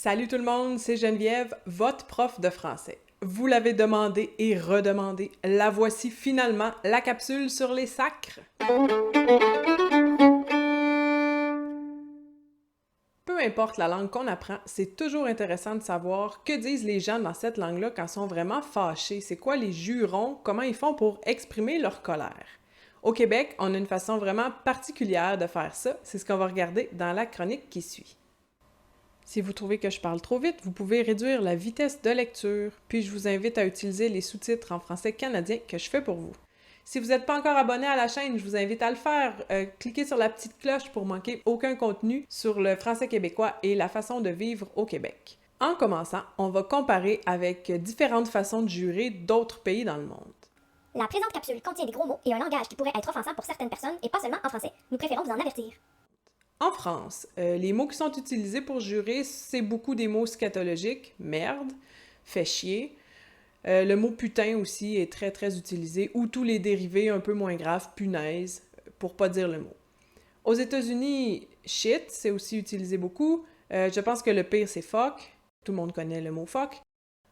Salut tout le monde, c'est Geneviève, votre prof de français. Vous l'avez demandé et redemandé, la voici finalement, la capsule sur les sacres. Peu importe la langue qu'on apprend, c'est toujours intéressant de savoir que disent les gens dans cette langue-là quand ils sont vraiment fâchés. C'est quoi les jurons, comment ils font pour exprimer leur colère. Au Québec, on a une façon vraiment particulière de faire ça, c'est ce qu'on va regarder dans la chronique qui suit. Si vous trouvez que je parle trop vite, vous pouvez réduire la vitesse de lecture, puis je vous invite à utiliser les sous-titres en français canadien que je fais pour vous. Si vous n'êtes pas encore abonné à la chaîne, je vous invite à le faire. Cliquez sur la petite cloche pour manquer aucun contenu sur le français québécois et la façon de vivre au Québec. En commençant, on va comparer avec différentes façons de jurer d'autres pays dans le monde. La présente capsule contient des gros mots et un langage qui pourrait être offensant pour certaines personnes et pas seulement en français. Nous préférons vous en avertir. En France, les mots qui sont utilisés pour jurer, c'est beaucoup des mots scatologiques, merde, fait chier. Le mot putain aussi est très très utilisé, ou tous les dérivés un peu moins graves, punaise, pour pas dire le mot. Aux États-Unis, shit, c'est aussi utilisé beaucoup. Je pense que le pire c'est fuck. Tout le monde connaît le mot fuck.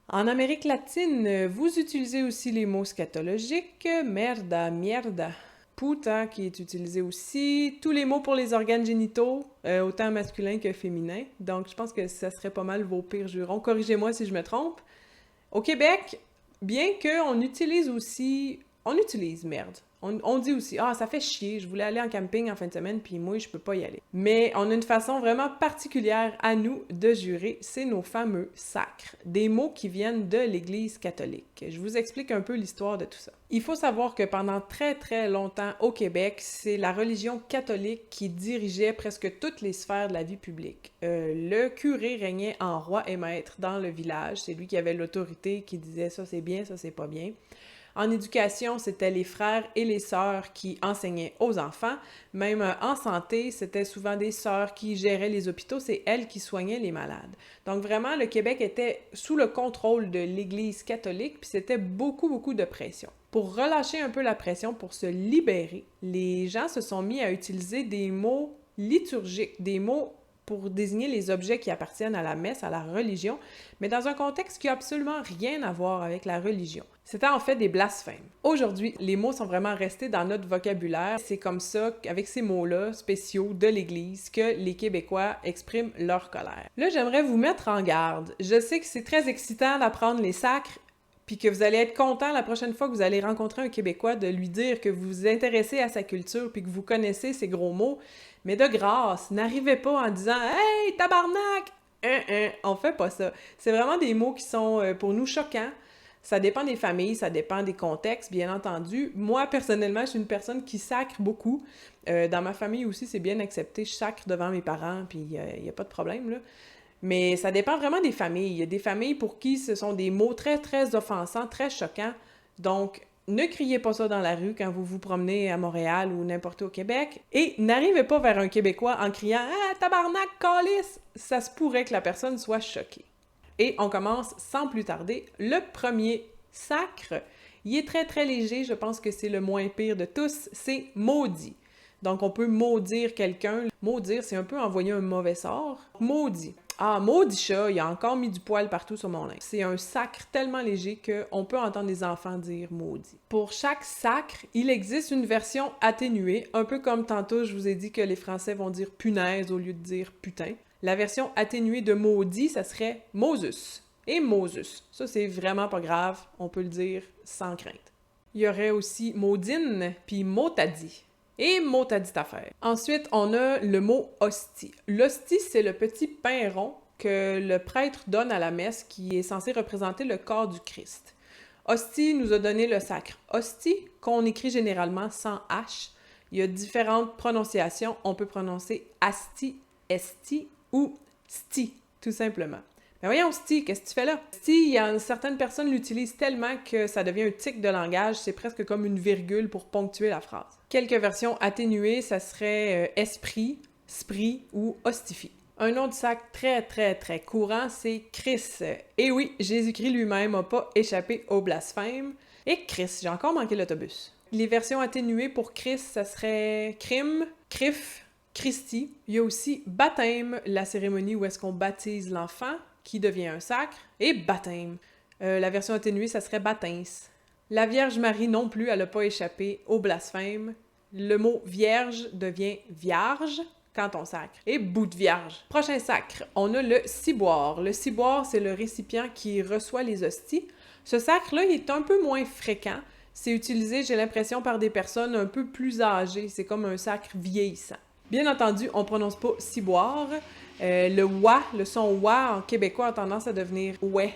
En Amérique latine, vous utilisez aussi les mots scatologiques, merda, mierda. Puta qui est utilisé aussi, tous les mots pour les organes génitaux, autant masculins que féminins. Donc, je pense que ça serait pas mal vos pires jurons. Corrigez-moi si je me trompe. Au Québec, bien qu'on utilise aussi... On utilise merde. On dit aussi, ah, ça fait chier, je voulais aller en camping en fin de semaine, puis moi, je peux pas y aller. Mais on a une façon vraiment particulière à nous de jurer, c'est nos fameux sacres, des mots qui viennent de l'Église catholique. Je vous explique un peu l'histoire de tout ça. Il faut savoir que pendant très très longtemps au Québec, c'est la religion catholique qui dirigeait presque toutes les sphères de la vie publique. Le curé régnait en roi et maître dans le village, c'est lui qui avait l'autorité, qui disait ça c'est bien, ça c'est pas bien. En éducation, c'était les frères et les sœurs qui enseignaient aux enfants. Même en santé, c'était souvent des sœurs qui géraient les hôpitaux, c'est elles qui soignaient les malades. Donc vraiment, le Québec était sous le contrôle de l'Église catholique, puis c'était beaucoup de pression. Pour relâcher un peu la pression, pour se libérer, les gens se sont mis à utiliser des mots liturgiques, des mots pour désigner les objets qui appartiennent à la messe, à la religion, mais dans un contexte qui n'a absolument rien à voir avec la religion. C'était en fait des blasphèmes. Aujourd'hui, les mots sont vraiment restés dans notre vocabulaire. C'est comme ça, avec ces mots-là spéciaux de l'Église, que les Québécois expriment leur colère. Là, j'aimerais vous mettre en garde. Je sais que c'est très excitant d'apprendre les sacres, puis que vous allez être content la prochaine fois que vous allez rencontrer un Québécois de lui dire que vous vous intéressez à sa culture puis que vous connaissez ces gros mots. Mais de grâce, n'arrivez pas en disant « Hey, tabarnak! » On fait pas ça. C'est vraiment des mots qui sont pour nous choquants. Ça dépend des familles, ça dépend des contextes, bien entendu. Moi, personnellement, je suis une personne qui sacre beaucoup. Dans ma famille aussi, c'est bien accepté. Je sacre devant mes parents, puis il n'y a pas de problème, là. Mais ça dépend vraiment des familles. Il y a des familles pour qui ce sont des mots très, très offensants, très choquants. Donc, ne criez pas ça dans la rue quand vous vous promenez à Montréal ou n'importe où au Québec. Et n'arrivez pas vers un Québécois en criant « Ah, tabarnak, calice! » Ça se pourrait que la personne soit choquée. Et on commence sans plus tarder. Le premier sacre, il est très, très léger. Je pense que c'est le moins pire de tous. C'est « maudit ». Donc, on peut maudire quelqu'un. Maudire, c'est un peu envoyer un mauvais sort. Maudit. Ah, maudit chat, il a encore mis du poil partout sur mon linge. C'est un sacre tellement léger qu'on peut entendre les enfants dire maudit. Pour chaque sacre, il existe une version atténuée, un peu comme tantôt je vous ai dit que les Français vont dire punaise au lieu de dire putain. La version atténuée de maudit, ça serait Moses et Moses. Ça, c'est vraiment pas grave, on peut le dire sans crainte. Il y aurait aussi maudine puis motadi. Et mot à dit affaire. Ensuite, on a le mot hostie. L'hostie, c'est le petit pain rond que le prêtre donne à la messe qui est censé représenter le corps du Christ. Hostie nous a donné le sacre hostie, qu'on écrit généralement sans H. Il y a différentes prononciations. On peut prononcer asti, esti ou sti, tout simplement. Mais voyons, sti, qu'est-ce que tu fais là? Sti, certaines personnes l'utilisent tellement que ça devient un tic de langage, c'est presque comme une virgule pour ponctuer la phrase. Quelques versions atténuées, ça serait esprit, sprit ou hostifie. Un autre sac très très très courant, c'est Chris. Et oui, Jésus-Christ lui-même n'a pas échappé au blasphème. Et Chris, j'ai encore manqué l'autobus. Les versions atténuées pour Chris, ça serait crime, crif, Christi. Il y a aussi baptême, la cérémonie où est-ce qu'on baptise l'enfant, qui devient un sacre, et baptême. La version atténuée, ça serait baptins. La Vierge Marie non plus, elle n'a pas échappé au blasphème. Le mot vierge devient vierge quand on sacre. Et bout de vierge. Prochain sacre, on a le ciboire. Le ciboire, c'est le récipient qui reçoit les hosties. Ce sacre-là, il est un peu moins fréquent. C'est utilisé, j'ai l'impression, par des personnes un peu plus âgées. C'est comme un sacre vieillissant. Bien entendu, on ne prononce pas ciboire. Le wa, le son wa en québécois a tendance à devenir ouais.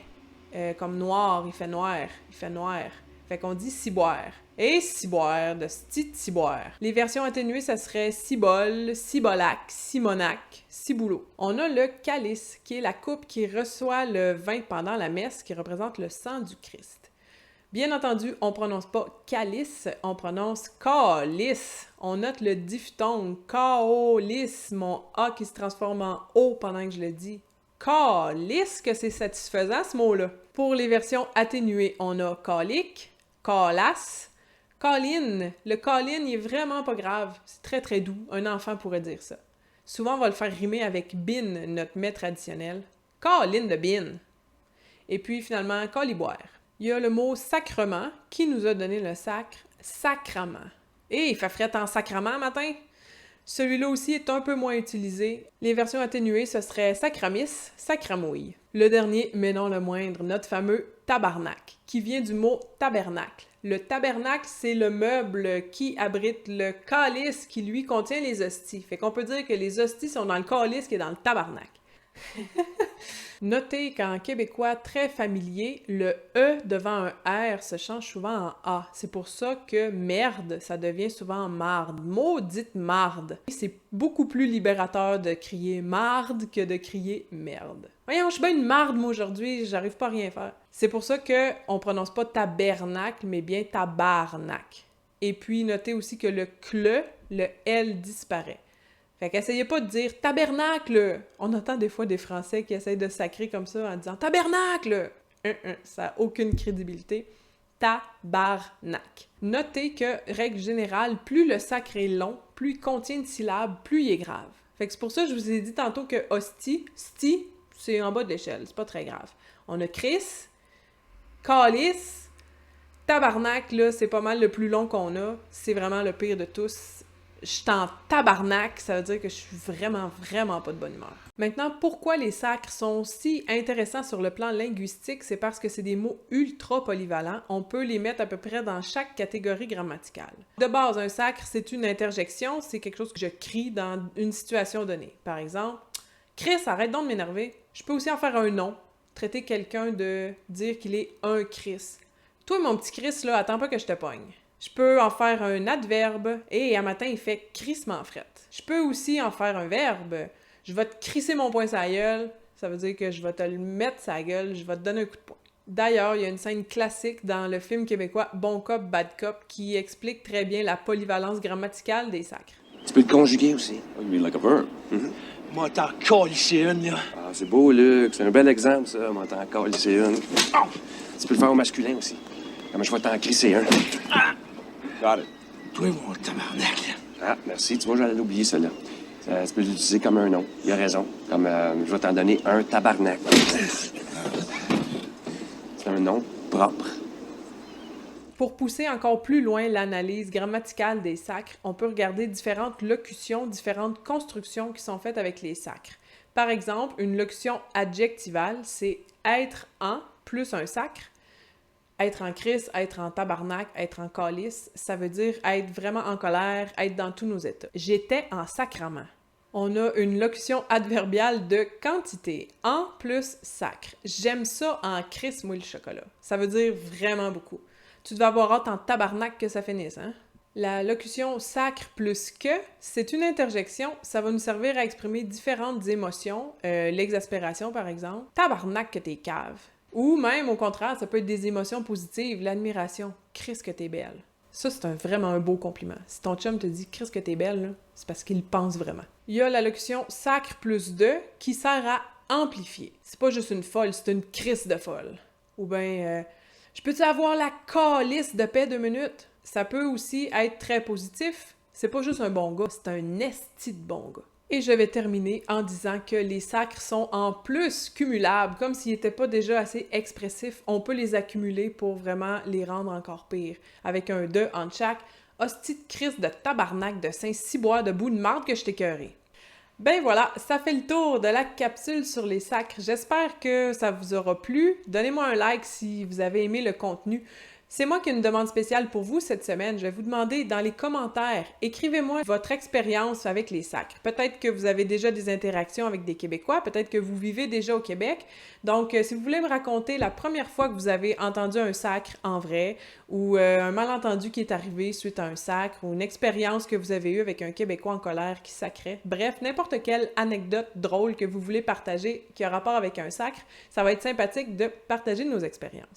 Comme noir, il fait noir, il fait noir. Fait qu'on dit ciboire. Et ciboire, de sti ciboire. Les versions atténuées, ça serait cibole, cibolac, simonac, ciboulot. On a le calice, qui est la coupe qui reçoit le vin pendant la messe, qui représente le sang du Christ. Bien entendu, on prononce pas calice, on prononce calice. On note le diphtongue, caolis, mon A qui se transforme en O pendant que je le dis. Calice, que c'est satisfaisant ce mot-là. Pour les versions atténuées, on a calique, calas, caline. Le caline, il est vraiment pas grave. C'est très très doux. Un enfant pourrait dire ça. Souvent, on va le faire rimer avec bin, notre mets traditionnel. Caline de bin. Et puis finalement, caliboire. Il y a le mot sacrement qui nous a donné le sacre sacrament. Et il fait fret en sacrament matin. Celui-là aussi est un peu moins utilisé. Les versions atténuées, ce serait sacramis, sacramouille. Le dernier, mais non le moindre, notre fameux tabarnak, qui vient du mot tabernacle. Le tabernacle, c'est le meuble qui abrite le calice qui, lui, contient les hosties. Fait qu'on peut dire que les hosties sont dans le calice qui est dans le tabarnak. Notez qu'en québécois très familier, le E devant un R se change souvent en A. C'est pour ça que merde, ça devient souvent marde. Maudite marde. C'est beaucoup plus libérateur de crier marde que de crier merde. Voyons, je suis bien une marde, moi, aujourd'hui, j'arrive pas à rien faire. C'est pour ça qu'on prononce pas tabernacle, mais bien tabarnak. Et puis, notez aussi que le cle, le L disparaît. Fait qu'essayez pas de dire « tabernacle ». On entend des fois des Français qui essayent de sacrer comme ça en disant « tabernacle ». Ça n'a aucune crédibilité. Tabarnak. Notez que, règle générale, plus le sacre est long, plus il contient de syllabes, plus il est grave. Fait que c'est pour ça que je vous ai dit tantôt que hostie, sti, c'est en bas de l'échelle, c'est pas très grave. On a Chris, calice, tabarnak, là, c'est pas mal le plus long qu'on a. C'est vraiment le pire de tous. Je suis en tabarnak, ça veut dire que je suis vraiment, vraiment pas de bonne humeur. Maintenant, pourquoi les sacres sont si intéressants sur le plan linguistique? C'est parce que c'est des mots ultra polyvalents. On peut les mettre à peu près dans chaque catégorie grammaticale. De base, un sacre, c'est une interjection, c'est quelque chose que je crie dans une situation donnée. Par exemple, « Chris, arrête donc de m'énerver ». Je peux aussi en faire un nom, traiter quelqu'un de dire qu'il est un Chris. « Toi, mon petit Chris, là, attends pas que je te pogne ». Je peux en faire un adverbe, et un matin, il fait crissement frette. Je peux aussi en faire un verbe. Je vais te crisser mon poing sur la gueule, ça veut dire que je vais te le mettre sur la gueule, je vais te donner un coup de poing. D'ailleurs, il y a une scène classique dans le film québécois Bon Cop, Bad Cop qui explique très bien la polyvalence grammaticale des sacres. Tu peux le conjuguer aussi. You mean like a verb? Moi, t'en calisser une, là. Ah, c'est beau, Luc. C'est un bel exemple, ça. Moi, t'en calisser une. Oh! Tu peux le faire au masculin aussi. Comme je vais t'en crisser un. Ah! Got it. Toi, mon tabarnak, là. Ah, merci. Tu vois, j'allais l'oublier, celle-là. Tu peux l'utiliser comme un nom. Il a raison. Comme, je vais t'en donner un tabarnak. C'est un nom propre. Pour pousser encore plus loin l'analyse grammaticale des sacres, on peut regarder différentes locutions, différentes constructions qui sont faites avec les sacres. Par exemple, une locution adjectivale, c'est « être en » plus un sacre. Être en crise, être en tabarnak, être en calice, ça veut dire être vraiment en colère, être dans tous nos états. J'étais en sacrement. On a une locution adverbiale de quantité, en plus sacre. J'aime ça en crisse, moi, le chocolat. Ça veut dire vraiment beaucoup. Tu devais avoir hâte en tabarnak que ça finisse, hein? La locution sacre plus que, c'est une interjection. Ça va nous servir à exprimer différentes émotions. L'exaspération, par exemple. Tabarnak que t'es cave. Ou même, au contraire, ça peut être des émotions positives, l'admiration. Christ que t'es belle. Ça, c'est vraiment un beau compliment. Si ton chum te dit « Christ que t'es belle », là, c'est parce qu'il pense vraiment. Il y a la locution « sacre plus de » qui sert à amplifier. C'est pas juste une folle, c'est une crisse de folle. Ou bien je peux-tu avoir la calice de paix 2 minutes? » Ça peut aussi être très positif. C'est pas juste un bon gars, c'est un esti de bon gars. Et je vais terminer en disant que les sacres sont en plus cumulables, comme s'ils n'étaient pas déjà assez expressifs. On peut les accumuler pour vraiment les rendre encore pires. Avec un « de » entre chaque, hostie de crise de tabarnak de Saint-Ciboire de bout de marde que je t'écœurais. Ben voilà, ça fait le tour de la capsule sur les sacres. J'espère que ça vous aura plu. Donnez-moi un like si vous avez aimé le contenu. C'est moi qui ai une demande spéciale pour vous cette semaine. Je vais vous demander dans les commentaires, écrivez-moi votre expérience avec les sacres. Peut-être que vous avez déjà des interactions avec des Québécois, peut-être que vous vivez déjà au Québec. Donc, si vous voulez me raconter la première fois que vous avez entendu un sacre en vrai ou un malentendu qui est arrivé suite à un sacre ou une expérience que vous avez eue avec un Québécois en colère qui sacrait. Bref, n'importe quelle anecdote drôle que vous voulez partager qui a rapport avec un sacre, ça va être sympathique de partager nos expériences.